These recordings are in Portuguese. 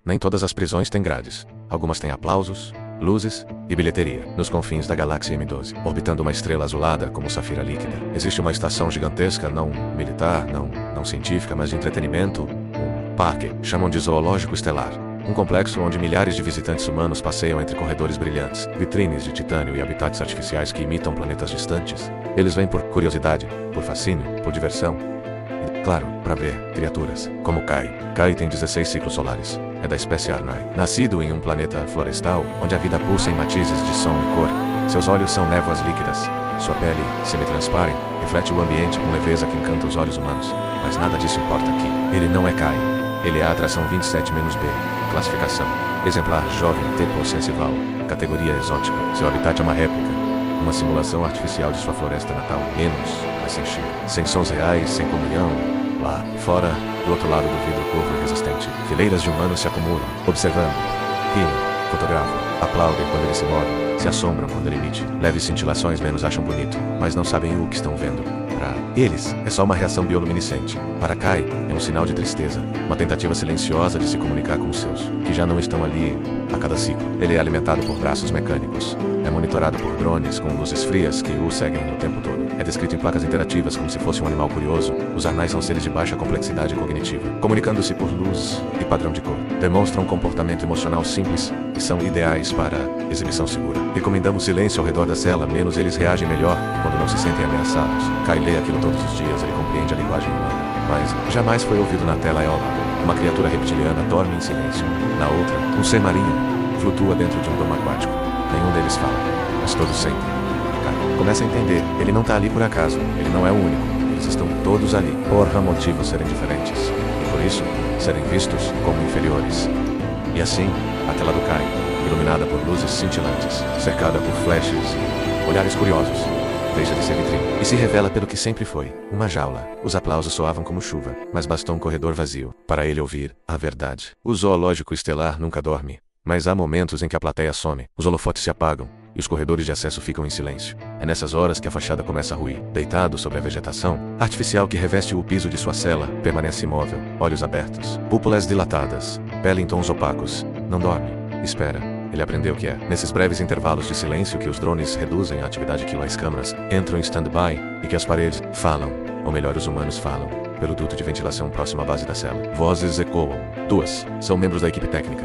Nem todas as prisões têm grades. Algumas têm aplausos, luzes e bilheteria. Nos confins da galáxia M12, orbitando uma estrela azulada como safira líquida, existe uma estação gigantesca, não militar, não científica, mas de entretenimento, um parque, chamam de zoológico estelar. Um complexo onde milhares de visitantes humanos passeiam entre corredores brilhantes, vitrines de titânio e habitats artificiais que imitam planetas distantes. Eles vêm por curiosidade, por fascínio, por diversão. E, claro, para ver criaturas, como Kai. Kai tem 16 ciclos solares. É da espécie Arnai. Nascido em um planeta florestal, onde a vida pulsa em matizes de som e cor. Seus olhos são névoas líquidas. Sua pele, semi-transparente, reflete o ambiente com leveza que encanta os olhos humanos. Mas nada disso importa aqui. Ele não é Kai. Ele é a atração 27-B. Classificação: exemplar jovem tipo sensival. Categoria exótica. Seu habitat é uma réplica, uma simulação artificial de sua floresta natal. Menos, mas sem cheiro. Sem sons reais, sem comunhão. Lá, fora, do outro lado do vidro curvo e resistente, fileiras de humanos se acumulam, observando, riem, fotografam, aplaudem quando ele se move, se assombram quando ele emite leves cintilações, menos acham bonito, mas não sabem o que estão vendo. Para eles, é só uma reação bioluminescente. Para Kai, é um sinal de tristeza, uma tentativa silenciosa de se comunicar com os seus, que já não estão ali a cada ciclo. Ele é alimentado por braços mecânicos, é monitorado por drones com luzes frias que o seguem o tempo todo. É descrito em placas interativas como se fosse um animal curioso. Os Arnais são seres de baixa complexidade cognitiva, comunicando-se por luz e padrão de cor. Demonstram um comportamento emocional simples e são ideais para exibição segura. Recomendamos silêncio ao redor da cela, menos eles reagem melhor quando não se sentem ameaçados. Kai lê aquilo todos os dias, ele compreende a linguagem humana, mas jamais foi ouvido na tela e ao lado. Uma criatura reptiliana dorme em silêncio. Na outra, um ser marinho flutua dentro de um domo aquático. Nenhum deles fala, mas todos sentem. Começa a entender, ele não tá ali por acaso, ele não é o único, eles estão todos ali, por motivos serem diferentes, e por isso, serem vistos como inferiores. E assim, a tela do Kai, iluminada por luzes cintilantes, cercada por flashes e olhares curiosos, deixa de ser vitrine, e se revela pelo que sempre foi, uma jaula. Os aplausos soavam como chuva, mas bastou um corredor vazio, para ele ouvir a verdade. O zoológico estelar nunca dorme, mas há momentos em que a plateia some, os holofotes se apagam, e os corredores de acesso ficam em silêncio. É nessas horas que a fachada começa a ruir. Deitado sobre a vegetação artificial que reveste o piso de sua cela, permanece imóvel, olhos abertos, púpulas dilatadas, pele em tons opacos. Não dorme. Espera. Ele aprendeu que é nesses breves intervalos de silêncio que os drones reduzem a atividade, que as câmeras entram em stand-by e que as paredes falam, ou melhor, os humanos falam, pelo duto de ventilação próximo à base da cela. Vozes ecoam. 2 são membros da equipe técnica.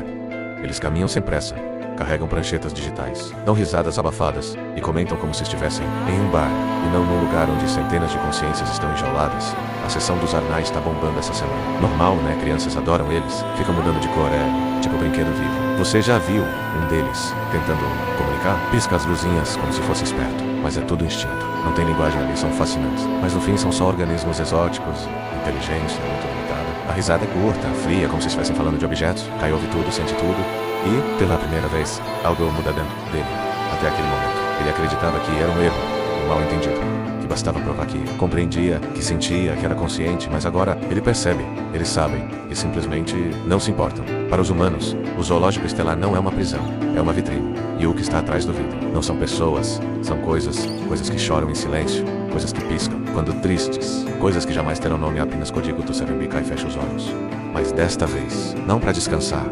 Eles caminham sem pressa, carregam pranchetas digitais, dão risadas abafadas e comentam como se estivessem em um bar e não num lugar onde centenas de consciências estão enjauladas. A sessão dos Arnais está bombando essa semana. Normal, né? Crianças adoram eles. Ficam mudando de cor, é tipo brinquedo vivo. Você já viu um deles tentando comunicar? Pisca as luzinhas como se fosse esperto, mas é tudo instinto. Não tem linguagem ali, são fascinantes. Mas no fim são só organismos exóticos, inteligência muito limitada. A risada é curta, fria, como se estivessem falando de objetos. Kai ouve tudo, sente tudo. E, pela primeira vez, algo muda dentro dele. Até aquele momento, ele acreditava que era um erro, um mal-entendido, que bastava provar que compreendia, que sentia, que era consciente, mas agora ele percebe, eles sabem, e simplesmente não se importam. Para os humanos, o zoológico estelar não é uma prisão, é uma vitrine. E o que está atrás do vidro não são pessoas, são coisas que choram em silêncio, coisas que piscam, quando tristes, coisas que jamais terão nome, apenas código do Seven Kai fecha os olhos. Mas desta vez, não para descansar,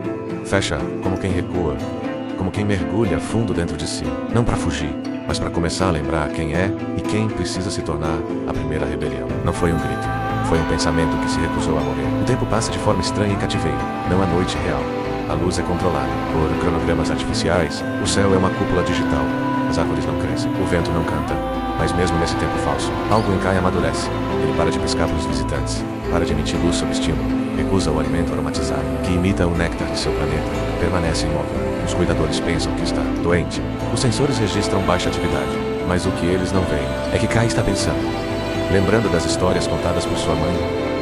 fecha como quem recua, como quem mergulha fundo dentro de si, não para fugir, mas para começar a lembrar quem é e quem precisa se tornar a primeira rebelião. Não foi um grito, foi um pensamento que se recusou a morrer. O tempo passa de forma estranha e cativeira, não há noite real. A luz é controlada por cronogramas artificiais, o céu é uma cúpula digital, as árvores não crescem, o vento não canta. Mas mesmo nesse tempo falso, algo em Kai amadurece. Ele para de piscar para os visitantes, para de emitir luz sob estímulo, recusa o alimento aromatizado, que imita o néctar de seu planeta, permanece imóvel. Os cuidadores pensam que está doente. Os sensores registram baixa atividade, mas o que eles não veem é que Kai está pensando. Lembrando das histórias contadas por sua mãe,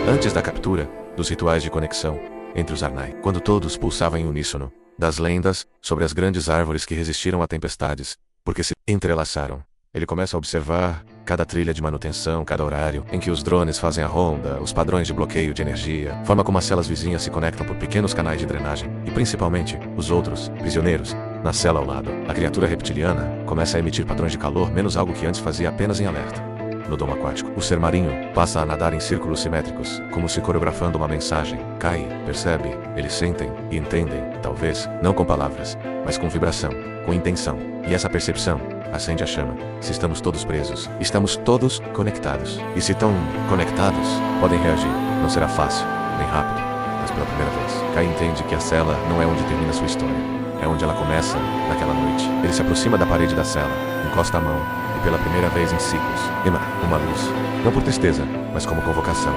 antes da captura, dos rituais de conexão entre os Arnai, quando todos pulsavam em uníssono, das lendas sobre as grandes árvores que resistiram a tempestades, porque se entrelaçaram. Ele começa a observar cada trilha de manutenção, cada horário em que os drones fazem a ronda, os padrões de bloqueio de energia, forma como as celas vizinhas se conectam por pequenos canais de drenagem, e principalmente, os outros, prisioneiros, na cela ao lado. A criatura reptiliana começa a emitir padrões de calor, menos algo que antes fazia apenas em alerta. no domo aquático. O ser marinho passa a nadar em círculos simétricos, como se coreografando uma mensagem. Kai percebe, eles sentem e entendem, talvez, não com palavras, mas com vibração, com intenção. E essa percepção acende a chama. Se estamos todos presos, estamos todos conectados. E se tão conectados, podem reagir. Não será fácil, nem rápido, mas pela primeira vez, Kai entende que a cela não é onde termina sua história. É onde ela começa, naquela noite. Ele se aproxima da parede da cela, encosta a mão, e pela primeira vez em ciclos, emana uma luz. Não por tristeza, mas como convocação.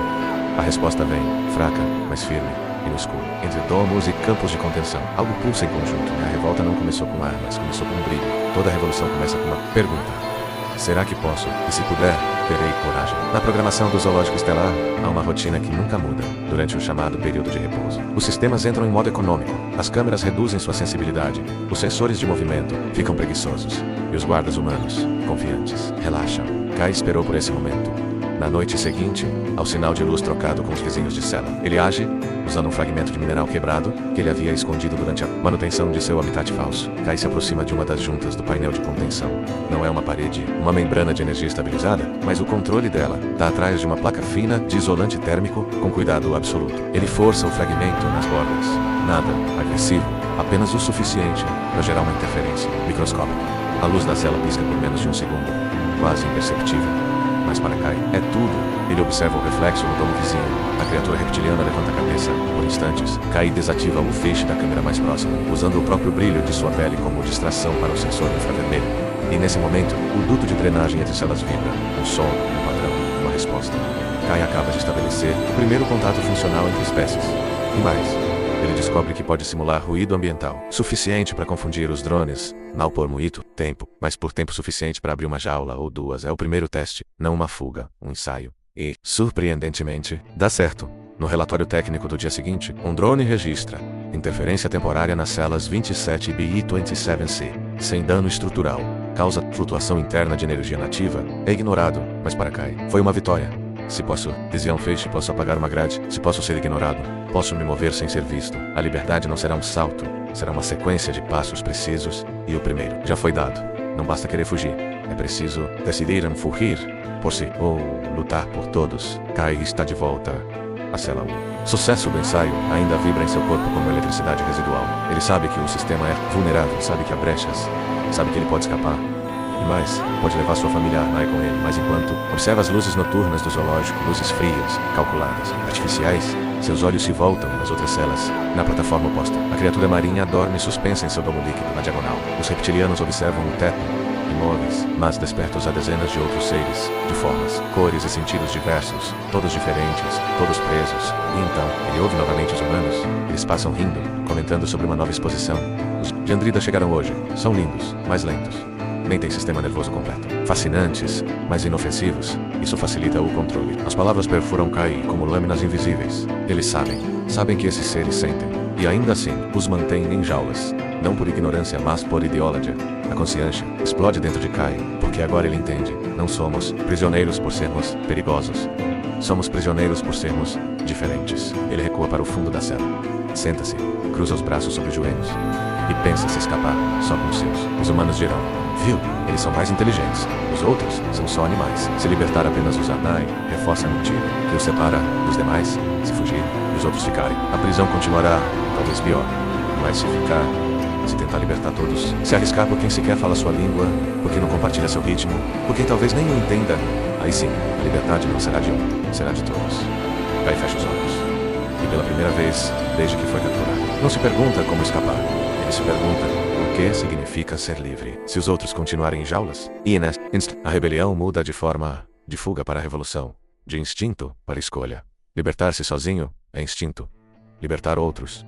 A resposta vem, fraca, mas firme, e no escuro. Entre domos e campos de contenção, algo pulsa em conjunto, e a revolta não começou com armas, começou com um brilho. Toda revolução começa com uma pergunta. Será que posso? E se puder, terei coragem. Na programação do Zoológico Estelar, há uma rotina que nunca muda, durante o chamado período de repouso. Os sistemas entram em modo econômico, as câmeras reduzem sua sensibilidade, os sensores de movimento ficam preguiçosos, e os guardas humanos, confiantes, relaxam. Kai esperou por esse momento. Na noite seguinte, ao sinal de luz trocado com os vizinhos de cela, ele age, usando um fragmento de mineral quebrado, que ele havia escondido durante a manutenção de seu habitat falso. Kai se aproxima de uma das juntas do painel de contenção. Não é uma parede, uma membrana de energia estabilizada, mas o controle dela está atrás de uma placa fina de isolante térmico com cuidado absoluto. Ele força o fragmento nas bordas. Nada agressivo, apenas o suficiente para gerar uma interferência microscópica. A luz da cela pisca por menos de um segundo, quase imperceptível. Mas para Kai, é tudo. Ele observa o reflexo no domo vizinho. A criatura reptiliana levanta a cabeça. Por instantes, Kai desativa o feixe da câmera mais próxima, usando o próprio brilho de sua pele como distração para o sensor infravermelho. E nesse momento, o duto de drenagem entre células vibra. Um som, um padrão, uma resposta. Kai acaba de estabelecer o primeiro contato funcional entre espécies. E mais, ele descobre que pode simular ruído ambiental, suficiente para confundir os drones, não por muito tempo, mas por tempo suficiente para abrir uma jaula ou duas. É o primeiro teste, não uma fuga, um ensaio. E, surpreendentemente, dá certo. No relatório técnico do dia seguinte, um drone registra interferência temporária nas celas 27B e 27C, sem dano estrutural, causa flutuação interna de energia nativa, é ignorado, mas para Kai, foi uma vitória. Se posso desviar um feixe, posso apagar uma grade. Se posso ser ignorado, posso me mover sem ser visto. A liberdade não será um salto, será uma sequência de passos precisos, e o primeiro já foi dado. Não basta querer fugir, é preciso decidir fugir por si, ou lutar por todos. Kai está de volta à cela 1. Sucesso do ensaio ainda vibra em seu corpo como eletricidade residual. Ele sabe que o sistema é vulnerável, sabe que há brechas, sabe que ele pode escapar. E mais, pode levar sua família Arnai com ele, mas enquanto observa as luzes noturnas do zoológico, luzes frias, calculadas, artificiais, seus olhos se voltam nas outras celas, na plataforma oposta. A criatura marinha dorme suspensa em seu domo líquido, na diagonal. Os reptilianos observam o teto, imóveis, mas despertos a dezenas de outros seres, de formas, cores e sentidos diversos, todos diferentes, todos presos. E então, ele ouve novamente os humanos. Eles passam rindo, comentando sobre uma nova exposição. Os de Andrida chegaram hoje. São lindos, mas lentos. Nem tem sistema nervoso completo. Fascinantes, mas inofensivos. Isso facilita o controle. As palavras perfuram Kai como lâminas invisíveis. Eles sabem que esses seres sentem. E ainda assim, os mantêm em jaulas. Não por ignorância, mas por ideologia. A consciência explode dentro de Kai, porque agora ele entende. Não somos prisioneiros por sermos perigosos. Somos prisioneiros por sermos diferentes. Ele recua para o fundo da cela. Senta-se, cruza os braços sobre os joelhos e pensa se escapar só com os seus. Os humanos dirão: viu, eles são mais inteligentes. Os outros são só animais. Se libertar apenas os Arnai, reforça a mentira que os separa dos demais. Se fugir e os outros ficarem, a prisão continuará, talvez pior. Mas se tentar libertar todos, se arriscar por quem sequer fala sua língua, por quem não compartilha seu ritmo, por quem talvez nem o entenda, aí sim, a liberdade não será de um, será de todos. Kai fecha os olhos. E pela primeira vez, desde que foi capturado, não se pergunta como escapar. Ele se pergunta o que significa ser livre. Se os outros continuarem em jaulas, e a rebelião muda de forma de fuga para a revolução, de instinto para escolha. Libertar-se sozinho é instinto. Libertar outros.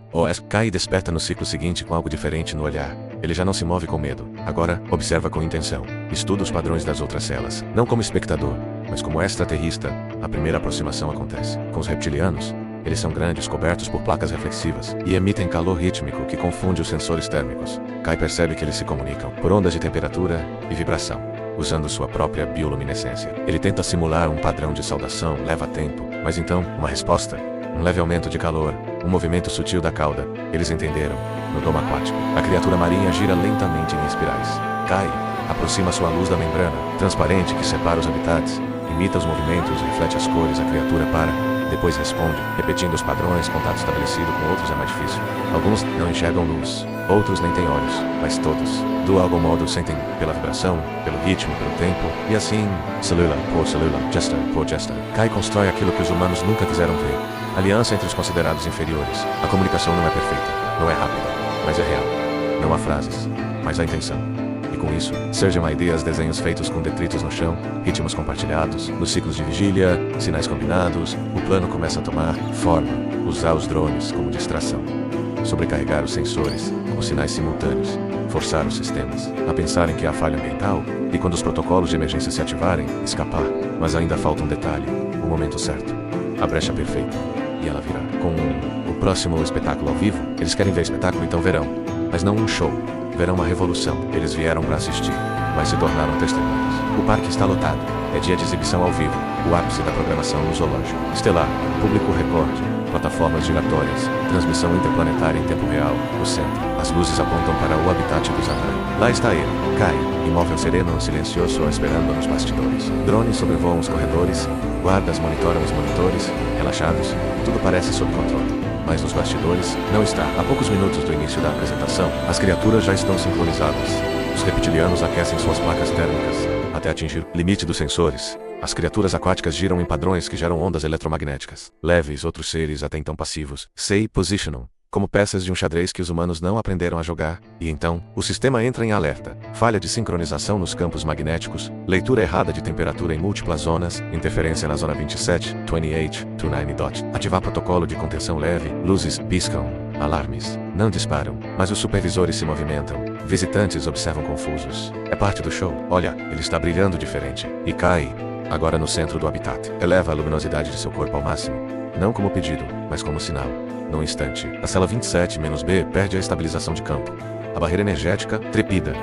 Kai desperta no ciclo seguinte com algo diferente no olhar. Ele já não se move com medo. Agora, observa com intenção. Estuda os padrões das outras celas. Não como espectador, mas como extraterrista. A primeira aproximação acontece. Com os reptilianos, eles são grandes, cobertos por placas reflexivas, e emitem calor rítmico que confunde os sensores térmicos. Kai percebe que eles se comunicam por ondas de temperatura e vibração, usando sua própria bioluminescência. Ele tenta simular um padrão de saudação, leva tempo, mas então, uma resposta. Um leve aumento de calor, um movimento sutil da cauda. Eles entenderam. No domo aquático, a criatura marinha gira lentamente em espirais. Kai aproxima sua luz da membrana, transparente que separa os habitats. imita os movimentos, reflete as cores, a criatura para, depois responde, repetindo os padrões, contato estabelecido com outros é mais difícil. Alguns não enxergam luz, outros nem têm olhos, mas todos, do algum modo sentem pela vibração, pelo ritmo, pelo tempo, e assim, cellular por cellular, gesture por gesture, Kai constrói aquilo que os humanos nunca quiseram ver. Aliança entre os considerados inferiores. A comunicação não é perfeita, não é rápida, mas é real. Não há frases, mas há intenção. E com isso, surgem ideias, desenhos feitos com detritos no chão, ritmos compartilhados, nos ciclos de vigília, sinais combinados, o plano começa a tomar forma, usar os drones como distração, sobrecarregar os sensores como sinais simultâneos, forçar os sistemas a pensarem que há falha ambiental e quando os protocolos de emergência se ativarem, escapar. Mas ainda falta um detalhe, o momento certo, a brecha perfeita, e ela virá. Com o próximo espetáculo ao vivo, eles querem ver espetáculo, então verão, mas não um show. Verão uma revolução. Eles vieram para assistir, mas se tornaram testemunhas. O parque está lotado. É dia de exibição ao vivo. O ápice da programação no zoológico. Estelar, público recorde, plataformas giratórias, transmissão interplanetária em tempo real, o centro. As luzes apontam para o habitat dos Arnai. Lá está ele, Kai, imóvel sereno, silencioso, esperando nos bastidores. Drones sobrevoam os corredores, guardas monitoram os monitores, relaxados, tudo parece sob controle. Mas nos bastidores, não está. A poucos minutos do início da apresentação, as criaturas já estão sincronizadas. Os reptilianos aquecem suas placas térmicas, até atingir o limite dos sensores. As criaturas aquáticas giram em padrões que geram ondas eletromagnéticas. Leves, outros seres até então passivos, se posicionam, como peças de um xadrez que os humanos não aprenderam a jogar, e então, o sistema entra em alerta. Falha de sincronização nos campos magnéticos, leitura errada de temperatura em múltiplas zonas, interferência na zona 27, 28-29 dot. Ativar protocolo de contenção leve, luzes piscam, alarmes não disparam, mas os supervisores se movimentam. Visitantes observam confusos. É parte do show. Olha, ele está brilhando diferente. E Kai, agora no centro do habitat, eleva a luminosidade de seu corpo ao máximo. Não como pedido, mas como sinal. Num instante, a cela 27-B perde a estabilização de campo. A barreira energética trepida.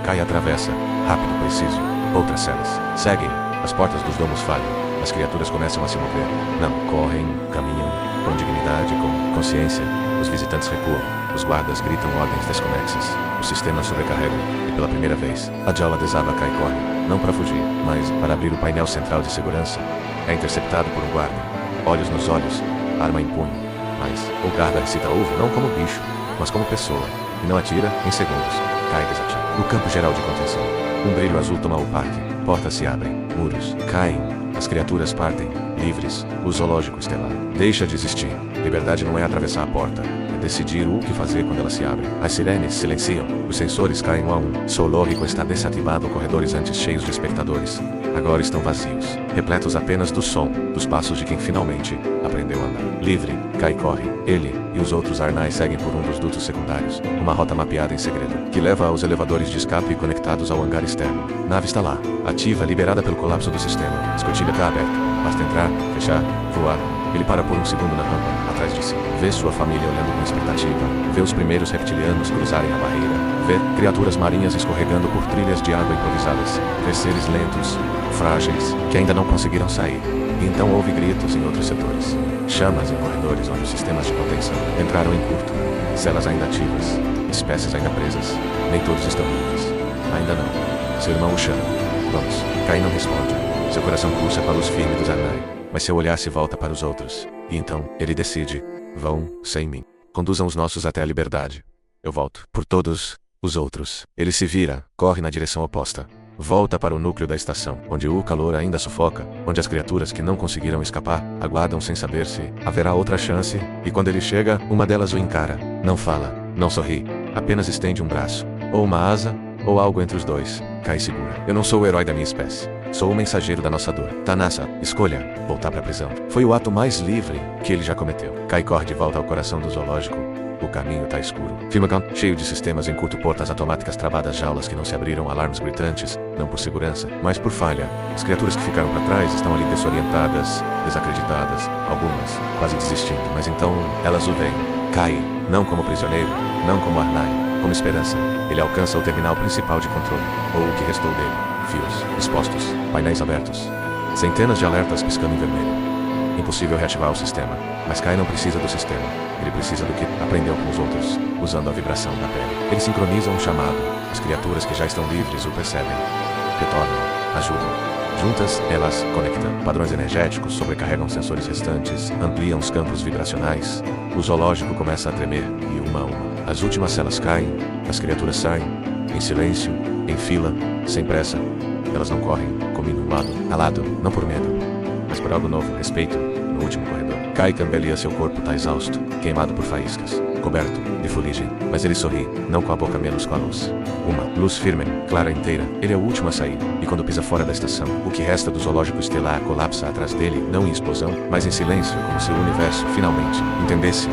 Kai atravessa, rápido, preciso. Outras celas seguem. As portas dos domos falham. As criaturas começam a se mover. Não, correm, caminham, com dignidade, com consciência. Os visitantes recuam. Os guardas gritam ordens desconexas. Os sistemas sobrecarregam. E pela primeira vez, a jaula desaba. Kai corre. Não para fugir, mas para abrir o painel central de segurança. É interceptado por um guarda. Olhos nos olhos, arma em punho. Mas o guarda recita ouve não como bicho, mas como pessoa, e não atira em segundos. Kai desatira. No campo geral de contenção, um brilho azul toma o parque, portas se abrem, muros caem, as criaturas partem, livres, o zoológico estelar deixa de existir. Liberdade não é atravessar a porta, é decidir o que fazer quando ela se abre. As sirenes silenciam, os sensores caem um a um. Zoológico está desativado, corredores antes cheios de espectadores. Agora estão vazios, repletos apenas do som, dos passos de quem finalmente aprendeu a andar. Livre, Kai corre. Ele e os outros Arnai seguem por um dos dutos secundários, uma rota mapeada em segredo, que leva aos elevadores de escape conectados ao hangar externo. Nave está lá, ativa, liberada pelo colapso do sistema. Escotilha está aberta. Basta entrar, fechar, voar. Ele para por um segundo na rampa, atrás de si. Vê sua família olhando com expectativa. Vê os primeiros reptilianos cruzarem a barreira. Vê criaturas marinhas escorregando por trilhas de água improvisadas. Vê seres lentos, frágeis, que ainda não conseguiram sair. E então ouve gritos em outros setores. Chamas em corredores onde os sistemas de contenção entraram em curto. Celas ainda ativas. Espécies ainda presas. Nem todos estão livres. Ainda não. Seu irmão o chama. Vamos. Kai não responde. Seu coração pulsa para a luz firme dos Arnai. Mas seu olhar se volta para os outros. E então, ele decide. Vão, sem mim. Conduzam os nossos até a liberdade. Eu volto. Por todos os outros. Ele se vira, corre na direção oposta. Volta para o núcleo da estação, onde o calor ainda sufoca, onde as criaturas que não conseguiram escapar, aguardam sem saber se haverá outra chance, e quando ele chega, uma delas o encara. Não fala, não sorri, apenas estende um braço, ou uma asa, ou algo entre os dois. Kai segura. Eu não sou o herói da minha espécie. Sou o mensageiro da nossa dor. Tanassa, escolha, voltar para a prisão. Foi o ato mais livre que ele já cometeu. Kai corre de volta ao coração do zoológico. O caminho tá escuro. Firmagon, cheio de sistemas em curto, portas automáticas travadas, jaulas que não se abriram, alarmes gritantes, não por segurança, mas por falha. As criaturas que ficaram para trás estão ali desorientadas, desacreditadas, algumas quase desistindo, mas então elas o veem. Kai, não como prisioneiro, não como Arnai, como esperança. Ele alcança o terminal principal de controle, ou o que restou dele. Fios expostos, painéis abertos, centenas de alertas piscando em vermelho. Impossível reativar o sistema, mas Kai não precisa do sistema. Ele precisa do que aprendeu com os outros, usando a vibração da pele. Ele sincroniza um chamado. As criaturas que já estão livres o percebem. Retornam, ajudam. Juntas, elas conectam padrões energéticos, sobrecarregam sensores restantes, ampliam os campos vibracionais. O zoológico começa a tremer, e uma a uma, as últimas celas caem, as criaturas saem, em silêncio, em fila, sem pressa. Elas não correm, combinam lado a lado, não por medo, mas por algo novo, respeito, no último corredor. Kai cambaleia, seu corpo tá exausto, queimado por faíscas, coberto de fuligem, mas ele sorri, não com a boca menos com a luz. Uma luz firme, clara inteira, ele é o último a sair, e quando pisa fora da estação, o que resta do zoológico estelar colapsa atrás dele, não em explosão, mas em silêncio, como se o universo, finalmente, entendesse.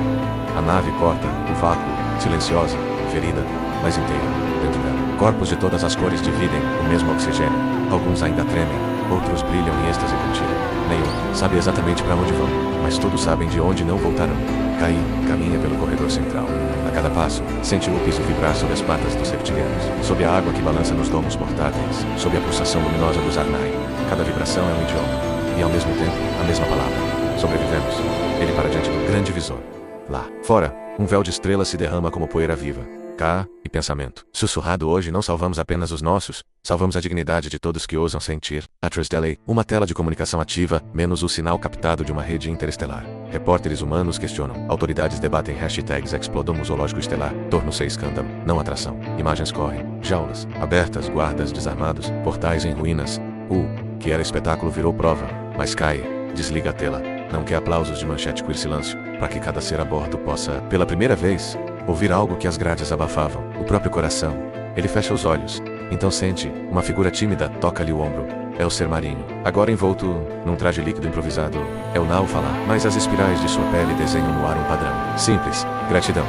A nave corta, o vácuo, silenciosa, ferida, mas inteira, dentro dela. Corpos de todas as cores dividem o mesmo oxigênio, alguns ainda tremem, outros brilham em êxtase contínuo. Nenhum sabe exatamente para onde vão, mas todos sabem de onde não voltarão. Kai caminha pelo corredor central. A cada passo, sente o piso vibrar sob as patas dos reptilianos, sob a água que balança nos domos portáteis, sob a pulsação luminosa dos Arnai. Cada vibração é um idioma, e ao mesmo tempo, a mesma palavra. Sobrevivemos. Ele para diante do grande visor. Lá, fora, um véu de estrelas se derrama como poeira viva. Cá, e pensamento. Sussurrado hoje não salvamos apenas os nossos, salvamos a dignidade de todos que ousam sentir. Atlas Delay, uma tela de comunicação ativa, menos o sinal captado de uma rede interestelar. Repórteres humanos questionam, autoridades debatem hashtags explodam o zoológico estelar, torno-se escândalo, não atração. Imagens correm, jaulas, abertas, guardas desarmados, portais em ruínas. O que era espetáculo virou prova, mas cai, desliga a tela. Não quer aplausos de manchete silêncio, para que cada ser a bordo possa, pela primeira vez, ouvir algo que as grades abafavam, o próprio coração. Ele fecha os olhos, então sente, uma figura tímida toca-lhe o ombro. É o ser marinho, agora envolto num traje líquido improvisado. É o Nao falar, mas as espirais de sua pele desenham no ar um padrão. Simples, gratidão.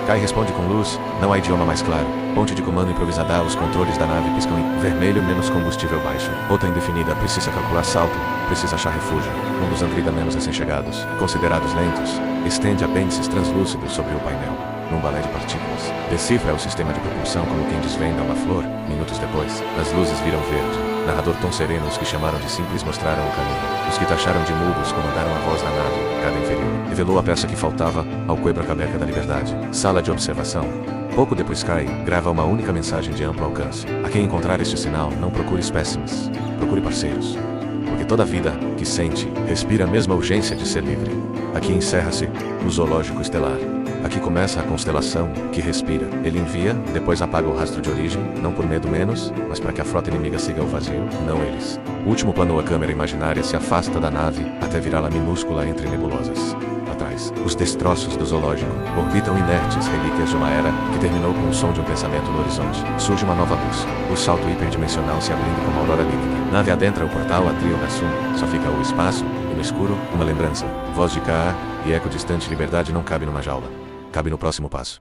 Kai responde com luz, não há idioma mais claro. Ponte de comando improvisada, os controles da nave piscam em vermelho menos combustível baixo. Outra indefinida, precisa calcular salto, precisa achar refúgio. Um dos Andrida menos recém-chegados, considerados lentos, estende apêndices translúcidos sobre o painel, num balé de partículas. Decifra o sistema de propulsão como quem desvenda uma flor. Minutos depois, as luzes viram verde. Narrador tom sereno, os que chamaram de simples mostraram o caminho. Os que taxaram de mudos comandaram a voz da nave, cada inferior. Revelou a peça que faltava ao quebra-cabeça da liberdade. Sala de observação. Pouco depois Kai grava uma única mensagem de amplo alcance. A quem encontrar este sinal, não procure espécimes, procure parceiros. Porque toda vida que sente, respira a mesma urgência de ser livre. Aqui encerra-se o zoológico estelar. Aqui começa a constelação que respira. Ele envia, depois apaga o rastro de origem, não por medo menos, mas para que a frota inimiga siga o vazio, não eles. O último plano, a câmera imaginária se afasta da nave até virá-la minúscula entre nebulosas. Atrás, os destroços do zoológico orbitam inertes, relíquias de uma era que terminou com o som de um pensamento no horizonte. Surge uma nova luz. O salto hiperdimensional se abrindo como aurora líquida. Nave adentra o portal a Trio Rassum. Só fica o espaço, e no escuro, uma lembrança. Voz de Kaa, e eco distante, liberdade não cabe numa jaula. Cabe no próximo passo.